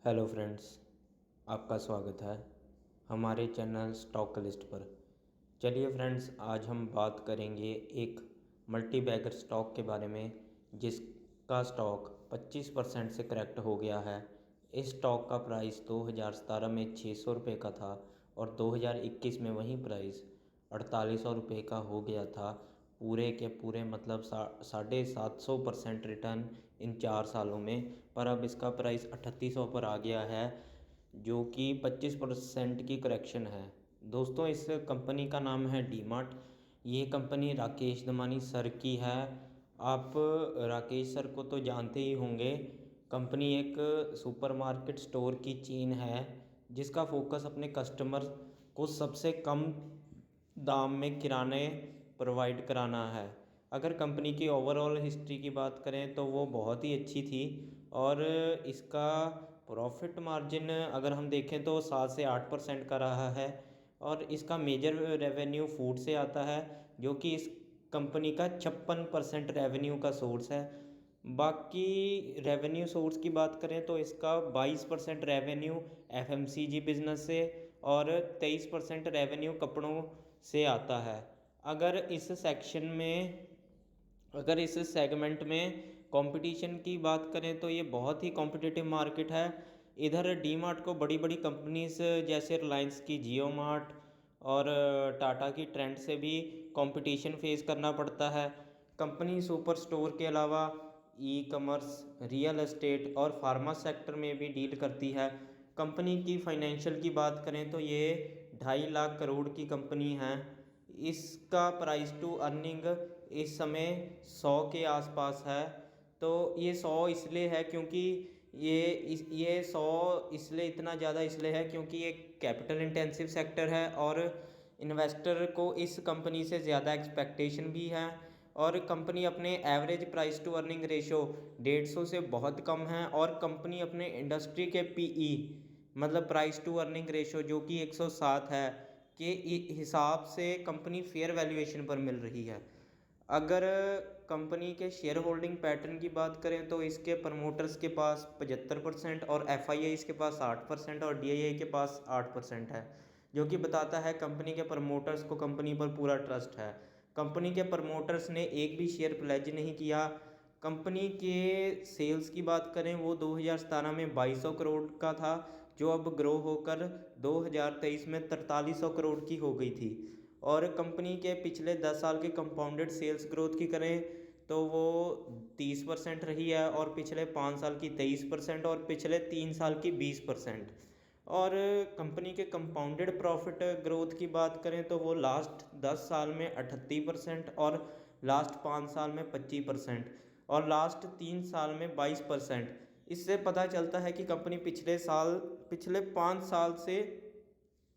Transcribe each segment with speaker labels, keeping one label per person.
Speaker 1: Hello friends, आपका स्वागत है हमारे चैनल स्टॉक लिस्ट पर। चलिए फ्रेंड्स, आज हम बात करेंगे एक मल्टी बैगर स्टॉक के बारे में जिसका स्टॉक 25% से करेक्ट हो गया है। इस स्टॉक का प्राइस 2017 में 600 रुपये का था और 2021 में वही प्राइस 4800 रुपये का हो गया था। पूरे के पूरे मतलब 750% रिटर्न इन 4 सालों में। पर अब इसका प्राइस 3800 पर आ गया है, जो कि 25% की करेक्शन है। दोस्तों, इस कंपनी का नाम है डीमार्ट। ये कंपनी राकेश दमानी सर की है। आप राकेश सर को तो जानते ही होंगे। कंपनी एक सुपरमार्केट स्टोर की चेन है जिसका फोकस अपने कस्टमर को सबसे कम दाम में किराने प्रोवाइड कराना है। अगर कंपनी की ओवरऑल हिस्ट्री की बात करें तो वो बहुत ही अच्छी थी और इसका प्रॉफिट मार्जिन अगर हम देखें तो 7 से 8% का रहा है। और इसका मेजर रेवेन्यू फूड से आता है, जो कि इस कंपनी का 56% रेवेन्यू का सोर्स है। बाकी रेवेन्यू सोर्स की बात करें तो इसका 22% रेवेन्यू एफएमसीजी बिजनेस से और 23% रेवेन्यू कपड़ों से आता है। अगर इस सेगमेंट में कंपटीशन की बात करें तो ये बहुत ही कॉम्पिटिटिव मार्केट है। इधर डीमार्ट को बड़ी बड़ी कंपनीज जैसे रिलायंस की जियो मार्ट और टाटा की ट्रेंड से भी कंपटीशन फेस करना पड़ता है। कंपनी सुपर स्टोर के अलावा ई कॉमर्स, रियल एस्टेट और फार्मा सेक्टर में भी डील करती है। कंपनी की फाइनेंशियल की बात करें तो ये 2.5 लाख करोड़ की कंपनी है। इसका प्राइस टू अर्निंग इस समय 100 के आसपास है। तो ये 100 इसलिए है क्योंकि ये 100 इसलिए इतना ज़्यादा इसलिए है क्योंकि ये कैपिटल इंटेंसिव सेक्टर है और इन्वेस्टर को इस कंपनी से ज़्यादा एक्सपेक्टेशन भी है। और कंपनी अपने average price to earning ratio 150 से बहुत कम है। और कंपनी अपने इंडस्ट्री के पीई मतलब प्राइस टू अर्निंग रेशो जो कि 107 है के हिसाब से कंपनी फेयर वैल्यूएशन पर मिल रही है। अगर कंपनी के शेयर होल्डिंग पैटर्न की बात करें तो इसके प्रमोटर्स के पास 75% और एफआईआई के पास 8% और डीआईआई के पास 8% है, जो कि बताता है कंपनी के प्रमोटर्स को कंपनी पर पूरा ट्रस्ट है। कंपनी के प्रमोटर्स ने एक भी शेयर प्लेज नहीं किया। कंपनी के सेल्स की बात करें वो 2017 में 2200 करोड़ का था, जो अब ग्रो होकर 2023 में 4300 करोड़ की हो गई थी। और कंपनी के पिछले 10 साल के कंपाउंडेड सेल्स ग्रोथ की करें तो वो 30% रही है और पिछले 5 साल की 23% और पिछले 3 साल की 20%। और कंपनी के कंपाउंडेड प्रॉफिट ग्रोथ की बात करें तो वो लास्ट 10 साल में 38% और लास्ट 5 साल में 25% और लास्ट 3 साल में 22%। इससे पता चलता है कि कंपनी पिछले 5 साल से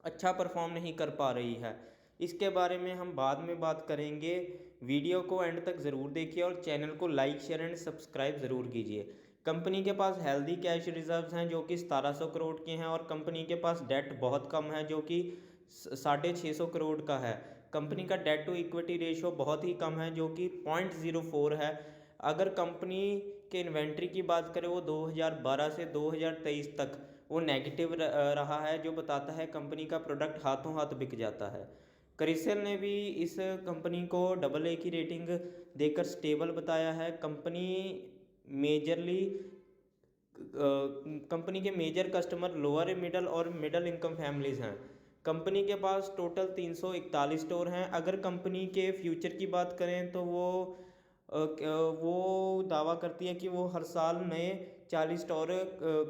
Speaker 1: अच्छा परफॉर्म नहीं कर पा रही है। इसके बारे में हम बाद में बात करेंगे। वीडियो को एंड तक ज़रूर देखिए और चैनल को लाइक शेयर एंड सब्सक्राइब ज़रूर कीजिए। कंपनी के पास हेल्दी कैश रिजर्व्स हैं जो कि 1700 करोड़ के हैं और कंपनी के पास डेट बहुत कम है जो कि 650 करोड़ का है। कंपनी का डेट टू इक्विटी रेशो बहुत ही कम है जो कि 0.04 है। अगर कंपनी के इन्वेंट्री की बात करें वो 2012 से 2023 तक वो नेगेटिव रहा है, जो बताता है कंपनी का प्रोडक्ट हाथों हाथ बिक जाता है। क्रिसिल ने भी इस कंपनी को AA की रेटिंग देकर स्टेबल बताया है। कंपनी के मेजर कस्टमर लोअर मिडल और मिडल इनकम फैमिलीज हैं। कंपनी के पास टोटल 341 स्टोर हैं। अगर कंपनी के फ्यूचर की बात करें तो वो दावा करती है कि वो हर साल नए 40 स्टोर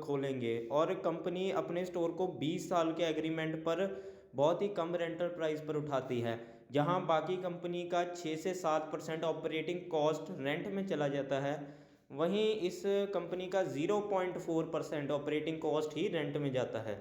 Speaker 1: खोलेंगे और कंपनी अपने स्टोर को 20 साल के एग्रीमेंट पर बहुत ही कम रेंटल प्राइस पर उठाती है, जहां बाकी कंपनी का 6 से 7% ऑपरेटिंग कॉस्ट रेंट में चला जाता है। वहीं इस कंपनी का 0.4% ऑपरेटिंग कॉस्ट ही रेंट में जाता है।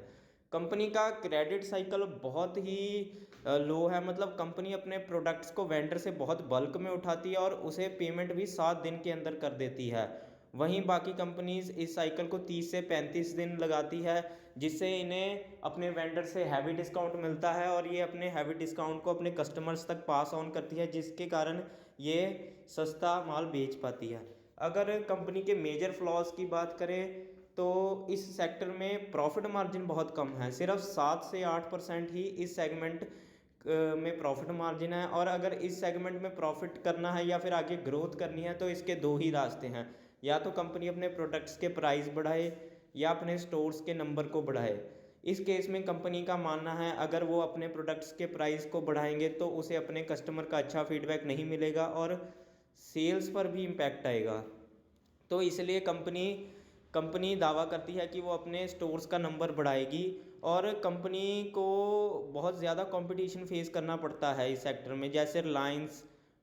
Speaker 1: कंपनी का क्रेडिट साइकिल बहुत ही लो है, मतलब कंपनी अपने प्रोडक्ट्स को वेंडर से बहुत बल्क में उठाती है और उसे पेमेंट भी 7 दिन के अंदर कर देती है। वहीं बाकी कंपनीज इस साइकिल को 30 से 35 दिन लगाती है, जिससे इन्हें अपने वेंडर से हैवी डिस्काउंट मिलता है और ये अपने हैवी डिस्काउंट को अपने कस्टमर्स तक पास ऑन करती है, जिसके कारण ये सस्ता माल बेच पाती है। अगर कंपनी के मेजर फ्लॉज की बात करें तो इस सेक्टर में प्रॉफिट मार्जिन बहुत कम है, सिर्फ 7 से 8% ही इस सेगमेंट में प्रॉफिट मार्जिन है। और अगर इस सेगमेंट में प्रॉफिट करना है या फिर आगे ग्रोथ करनी है तो इसके दो ही रास्ते हैं, या तो कंपनी अपने प्रोडक्ट्स के प्राइस बढ़ाए या अपने स्टोर्स के नंबर को बढ़ाए। इस केस में कंपनी का मानना है अगर वो अपने प्रोडक्ट्स के प्राइस को बढ़ाएंगे तो उसे अपने कस्टमर का अच्छा फीडबैक नहीं मिलेगा और सेल्स पर भी इम्पैक्ट आएगा। तो इसलिए कंपनी कंपनी दावा करती है कि वो अपने स्टोर्स का नंबर बढ़ाएगी, और कंपनी को बहुत ज़्यादा कंपटीशन फेस करना पड़ता है इस सेक्टर में, जैसे रिलायंस,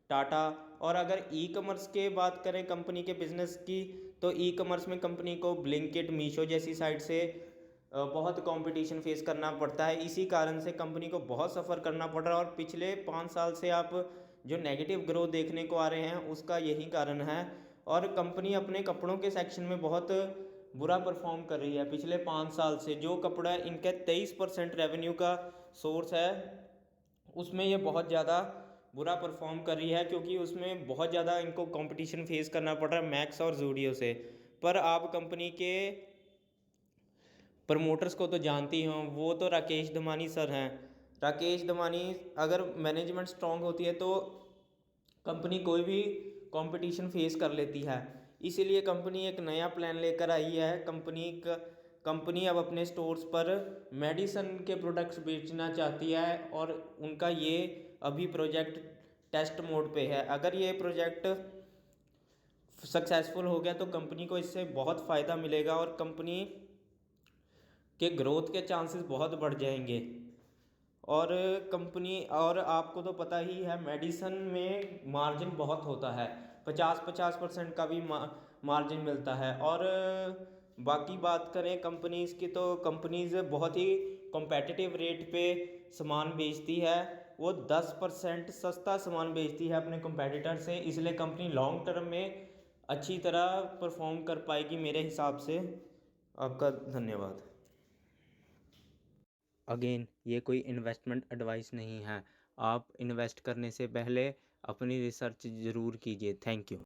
Speaker 1: टाटा। और अगर ई कॉमर्स के बात करें कंपनी के बिजनेस की, तो ई कॉमर्स में कंपनी को ब्लिंकिट, मीशो जैसी साइट से बहुत कंपटीशन फेस करना पड़ता है। इसी कारण से कंपनी को बहुत सफ़र करना पड़ रहा है, और पिछले 5 साल से आप जो नेगेटिव ग्रोथ देखने को आ रहे हैं उसका यही कारण है। और कंपनी अपने कपड़ों के सेक्शन में बहुत बुरा परफॉर्म कर रही है पिछले 5 साल से। जो कपड़ा इनके 23% रेवेन्यू का सोर्स है उसमें ये बहुत ज़्यादा बुरा परफॉर्म कर रही है, क्योंकि उसमें बहुत ज़्यादा इनको कंपटीशन फेस करना पड़ रहा है मैक्स और जूडियो से। पर आप कंपनी के प्रमोटर्स को तो जानती हो, वो तो राकेश धमानी सर हैं। राकेश धमानी, अगर मैनेजमेंट स्ट्रांग होती है तो कंपनी कोई भी कंपटीशन फेस कर लेती है। इसीलिए कंपनी एक नया प्लान लेकर आई है। कंपनी अब अपने स्टोर्स पर मेडिसन के प्रोडक्ट्स बेचना चाहती है, और उनका ये अभी प्रोजेक्ट टेस्ट मोड पे है। अगर ये प्रोजेक्ट सक्सेसफुल हो गया तो कंपनी को इससे बहुत फ़ायदा मिलेगा और कंपनी के ग्रोथ के चांसेस बहुत बढ़ जाएंगे। और कंपनी, और आपको तो पता ही है मेडिसन में मार्जिन बहुत होता है, 50-50% का भी मार्जिन मिलता है। और बाकी बात करें कंपनीज़ की, तो कंपनीज़ बहुत ही कॉम्पेटिटिव रेट पे सामान बेचती है। वो 10% सस्ता सामान बेचती है अपने कंपेटिटर से, इसलिए कंपनी लॉन्ग टर्म में अच्छी तरह परफॉर्म कर पाएगी मेरे हिसाब से। आपका धन्यवाद। अगेन, ये कोई इन्वेस्टमेंट एडवाइस नहीं है। आप इन्वेस्ट करने से पहले अपनी रिसर्च ज़रूर कीजिए। Thank you.